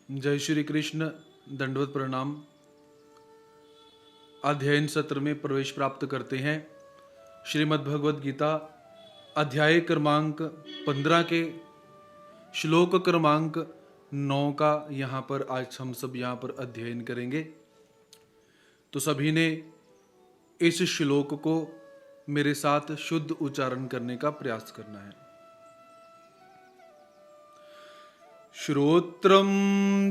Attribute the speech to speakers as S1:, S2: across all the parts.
S1: जय श्री कृष्ण। दंडवत प्रणाम। अध्ययन सत्र में प्रवेश प्राप्त करते हैं। श्रीमद् भगवद गीता अध्याय क्रमांक 15 के श्लोक क्रमांक 9 का यहाँ पर आज हम सब यहाँ पर अध्ययन करेंगे। तो सभी ने इस श्लोक को मेरे साथ शुद्ध उच्चारण करने का प्रयास करना है। श्रोत्रं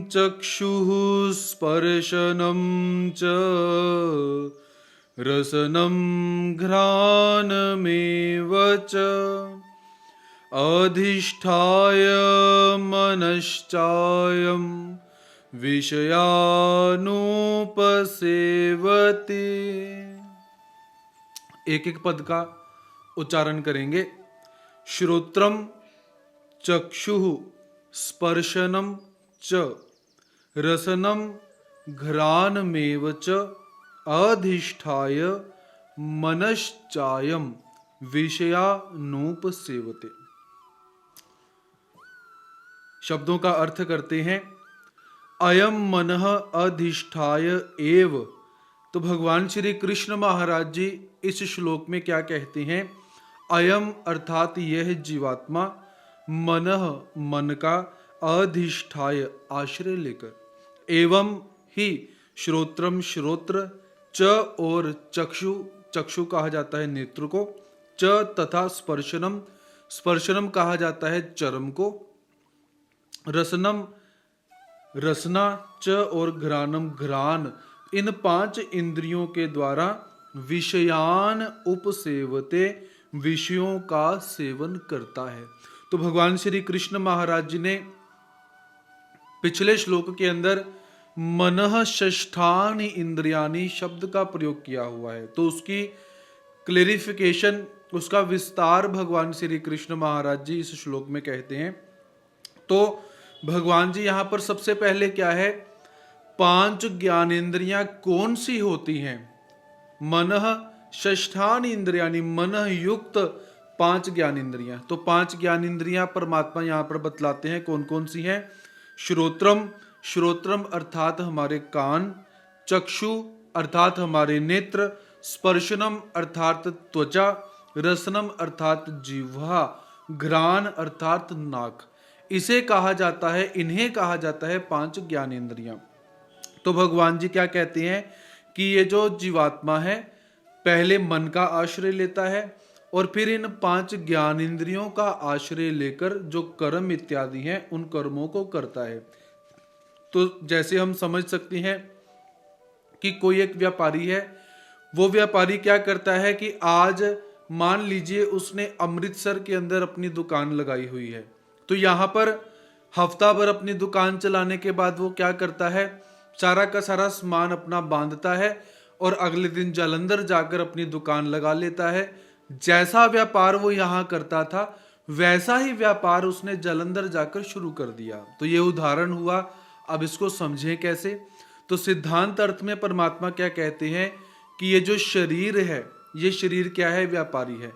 S1: चक्षुः स्पर्शनं च रसनं घ्राणमेव च अधिष्ठाय मनश्चायं विषयानुपसेवते। एक एक पद का उच्चारण करेंगे। श्रोत्रम चक्षुः स्पर्शनम च रसनम घ्राणमेव च अधिष्ठाय मनश्चायम विषयानुपसेवते। शब्दों का अर्थ करते हैं। अयम मनः अधिष्ठाय एव। तो भगवान श्री कृष्ण महाराज जी इस श्लोक में क्या कहते हैं? अयम अर्थात यह जीवात्मा, मनः मन का, अधिष्ठाय आश्रय लेकर, एवं ही श्रोत्रम श्रोत्र, च और चक्षु, चक्षु कहा जाता है नेत्र को, च तथा स्पर्शनम, स्पर्शनम कहा जाता है चर्म को, रसनम रसना, च और घ्राणम घ्राण, इन 5 इंद्रियों के द्वारा विषयान उपसेवते, विषयों का सेवन करता है। तो भगवान श्री कृष्ण महाराज जी ने पिछले श्लोक के अंदर मनः षष्ठानि इंद्रियानि शब्द का प्रयोग किया हुआ है। तो उसकी क्लेरिफिकेशन, उसका विस्तार भगवान श्री कृष्ण महाराज जी इस श्लोक में कहते हैं। तो भगवान जी यहाँ पर सबसे पहले क्या है, 5 ज्ञानेंद्रियां कौन सी होती हैं? मनः षष्ठानि इंद्रियानि, मनः युक्त 5 ज्ञानेंद्रियां। तो 5 ज्ञानेंद्रियां परमात्मा यहाँ पर बतलाते हैं कौन कौन सी हैं। श्रोत्रम, श्रोत्रम अर्थात हमारे कान, चक्षु अर्थात हमारे नेत्र, स्पर्शनम अर्थात त्वचा, रसनम अर्थात जिह्वा, घ्राण अर्थात नाक। इसे कहा जाता है, इन्हें कहा जाता है 5 ज्ञानेंद्रियां। तो भगवान जी क्या कहते हैं कि ये जो जीवात्मा है पहले मन का आश्रय लेता है और फिर इन 5 ज्ञानेंद्रियों का आश्रय लेकर जो कर्म इत्यादि हैं उन कर्मों को करता है। तो जैसे हम समझ सकते हैं कि कोई एक व्यापारी है, वो व्यापारी क्या करता है कि आज मान लीजिए उसने अमृतसर के अंदर अपनी दुकान लगाई हुई है। तो यहाँ पर हफ्ता भर अपनी दुकान चलाने के बाद वो क्या करता है, सारा का सारा सामान अपना बांधता है और अगले दिन जालंधर जाकर अपनी दुकान लगा लेता है। जैसा व्यापार वो यहाँ करता था वैसा ही व्यापार उसने जालंधर जाकर शुरू कर दिया। तो ये उदाहरण हुआ। अब इसको समझें कैसे? तो सिद्धांत अर्थ में परमात्मा क्या कहते हैं कि ये जो शरीर है, ये शरीर क्या है? व्यापारी है।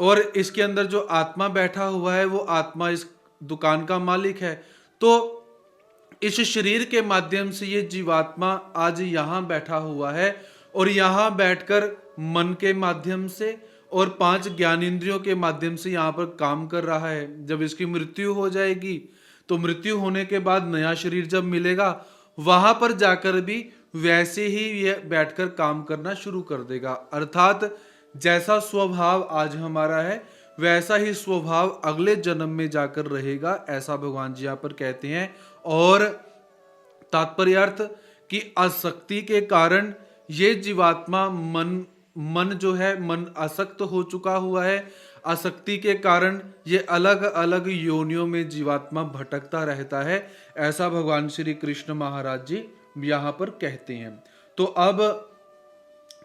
S1: और इसके अंदर जो आत्मा बैठा हुआ है वो आत्मा इस दुकान का मालिक है। तो इस शरीर के माध्यम से ये जीवात्मा आज यहाँ बैठा हुआ है और यहाँ बैठकर मन के माध्यम से और 5 ज्ञानेंद्रियों के माध्यम से यहाँ पर काम कर रहा है। जब इसकी मृत्यु हो जाएगी तो मृत्यु होने के बाद नया शरीर जब मिलेगा वहां पर जाकर भी वैसे ही ये बैठकर काम करना शुरू कर देगा। अर्थात जैसा स्वभाव आज हमारा है वैसा ही स्वभाव अगले जन्म में जाकर रहेगा, ऐसा भगवान जी यहाँ पर कहते हैं। और तात्पर्यार्थ कि आसक्ति के कारण ये जीवात्मा मन जो है, मन आसक्त हो चुका हुआ है। आसक्ति के कारण ये अलग अलग योनियों में जीवात्मा भटकता रहता है, ऐसा भगवान श्री कृष्ण महाराज जी यहाँ पर कहते हैं। तो अब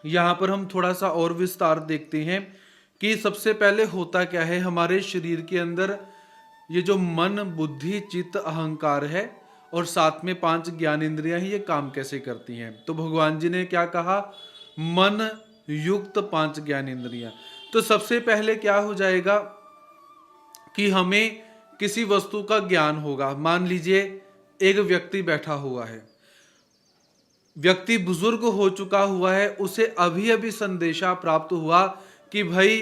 S1: यहाँ पर हम थोड़ा सा और विस्तार देखते हैं कि सबसे पहले होता क्या है हमारे शरीर के अंदर। ये जो मन, बुद्धि, चित्त, अहंकार है और साथ में 5 ज्ञानेंद्रियां ही ये काम कैसे करती हैं। तो भगवान जी ने क्या कहा? मन युक्त 5 ज्ञानेंद्रियां। तो सबसे पहले क्या हो जाएगा कि हमें किसी वस्तु का ज्ञान होगा। मान लीजिए एक व्यक्ति बैठा हुआ है, व्यक्ति बुजुर्ग हो चुका हुआ है, उसे अभी अभी संदेशा प्राप्त हुआ कि भाई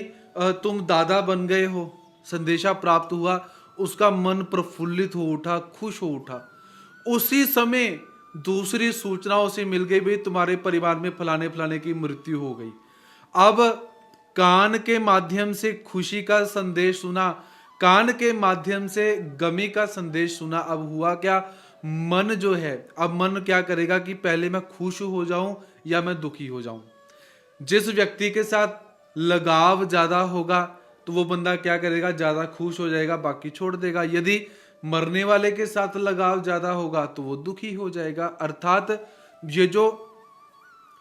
S1: तुम दादा बन गए हो, संदेशा प्राप्त हुआ, उसका मन प्रफुल्लित हो उठा, खुश हो उठा। उसी समय दूसरी सूचना उसे मिल गई, भाई तुम्हारे परिवार में फलाने फलाने की मृत्यु हो गई। अब कान के माध्यम से खुशी का संदेश सुना, कान के माध्यम से गमी का संदेश सुना। अब हुआ क्या, मन जो है, अब मन क्या करेगा कि पहले मैं खुश हो जाऊं या मैं दुखी हो जाऊं। जिस व्यक्ति के साथ लगाव ज्यादा होगा तो वो बंदा क्या करेगा, ज्यादा खुश हो जाएगा, बाकी छोड़ देगा। यदि मरने वाले के साथ लगाव ज्यादा होगा तो वो दुखी हो जाएगा। अर्थात ये जो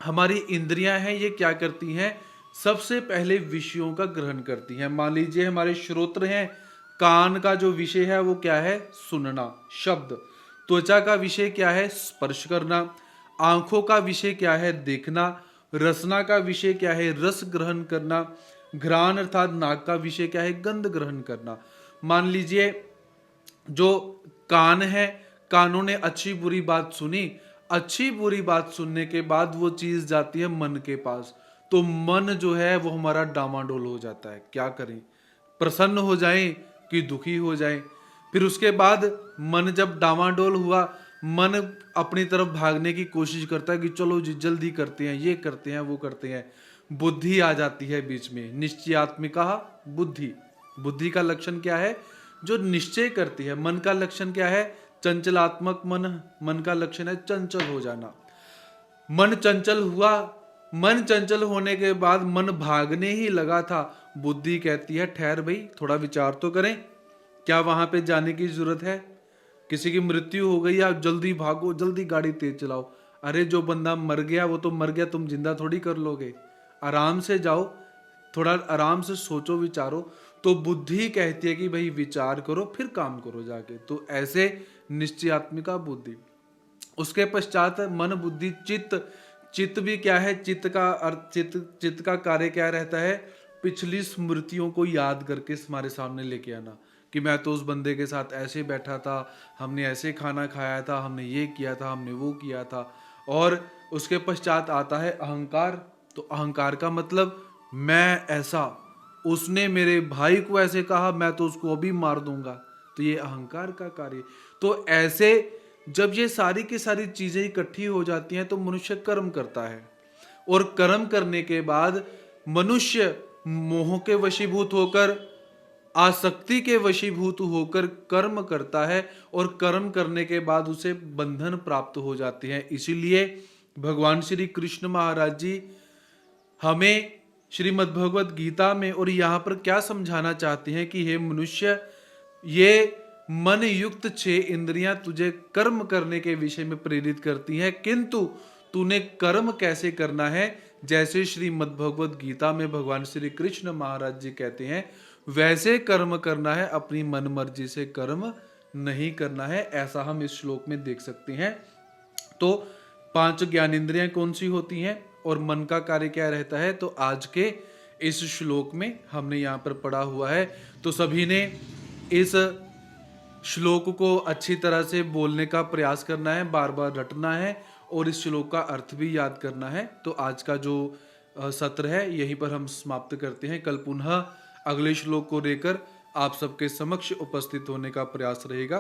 S1: हमारी इंद्रियां हैं ये क्या करती हैं, सबसे पहले विषयों का ग्रहण करती हैं। मान लीजिए हमारे श्रोत्र हैं, कान का जो विषय है वो क्या है, सुनना, शब्द। त्वचा का विषय क्या है, स्पर्श करना। आंखों का विषय क्या है, देखना। रसना का विषय क्या है, रस ग्रहण करना। घ्राण अर्थात नाक का विषय क्या है, गंध ग्रहण करना। मान लीजिए जो कान है, कानों ने अच्छी बुरी बात सुनी, अच्छी बुरी बात सुनने के बाद वो चीज जाती है मन के पास, तो मन जो है वो हमारा डामाडोल हो जाता है। क्या करें, प्रसन्न हो जाएं कि दुखी हो जाएं। फिर उसके बाद मन जब डामाडोल हुआ, मन अपनी तरफ भागने की कोशिश करता है कि चलो जी जल्दी करते हैं, ये करते हैं, वो करते हैं। बुद्धि आ जाती है बीच में, निश्चयात्मिका बुद्धि। बुद्धि का लक्षण क्या है, जो निश्चय करती है। मन का लक्षण क्या है, चंचलात्मक मन। मन का लक्षण है चंचल हो जाना। मन चंचल हुआ, मन चंचल होने के बाद मन भागने ही लगा था। बुद्धि कहती है ठहर भाई, थोड़ा विचार तो करें, क्या वहां पे जाने की जरूरत है, किसी की मृत्यु हो गई, आप जल्दी भागो, जल्दी गाड़ी तेज चलाओ। अरे जो बंदा मर गया वो तो मर गया, तुम जिंदा थोड़ी कर लोगे। आराम से जाओ, थोड़ा आराम से सोचो, विचारो। तो बुद्धि कहती है कि भाई विचार करो फिर काम करो जाके। तो ऐसे निश्चयात्मिका बुद्धि। उसके पश्चात मन, बुद्धि, चित्त। चित्त भी क्या है, चित्त का अर्थ, चित्त का कार्य क्या रहता है, पिछली स्मृतियों को याद करके हमारे सामने लेके आना कि मैं तो उस बंदे के साथ ऐसे बैठा था, हमने ऐसे खाना खाया था, हमने ये किया था, हमने वो किया था। और उसके पश्चात आता है अहंकार। तो अहंकार का मतलब मैं ऐसा, उसने मेरे भाई को ऐसे कहा, मैं तो उसको अभी मार दूंगा। तो ये अहंकार का कार्य। तो ऐसे जब ये सारी की सारी चीजें इकट्ठी हो जाती हैं तो मनुष्य कर्म करता है, और कर्म करने के बाद मनुष्य मोह के वशीभूत होकर, आसक्ति के वशीभूत होकर कर्म करता है, और कर्म करने के बाद उसे बंधन प्राप्त हो जाते हैं। इसीलिए भगवान श्री कृष्ण महाराज जी हमें श्रीमद् भगवत गीता में और यहाँ पर क्या समझाना चाहते हैं कि हे मनुष्य, ये मन युक्त 6 इंद्रियां तुझे कर्म करने के विषय में प्रेरित करती हैं, किंतु तूने कर्म कैसे करना है, जैसे श्रीमद् भगवत गीता में भगवान श्री कृष्ण महाराज जी कहते हैं वैसे कर्म करना है, अपनी मन मर्जी से कर्म नहीं करना है। ऐसा हम इस श्लोक में देख सकते हैं। तो 5 ज्ञानेंद्रियां कौन सी होती हैं और मन का कार्य क्या रहता है, तो आज के इस श्लोक में हमने यहाँ पर पढ़ा हुआ है। तो सभी ने इस श्लोक को अच्छी तरह से बोलने का प्रयास करना है, बार बार रटना है, और इस श्लोक का अर्थ भी याद करना है। तो आज का जो सत्र है यहीं पर हम समाप्त करते हैं। कल पुनः अगले श्लोक को लेकर आप सबके समक्ष उपस्थित होने का प्रयास रहेगा।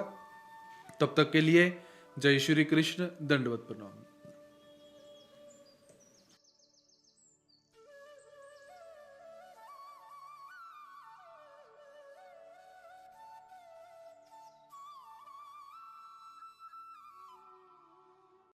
S1: तब तक के लिए जय श्री कृष्ण, दंडवत प्रणाम।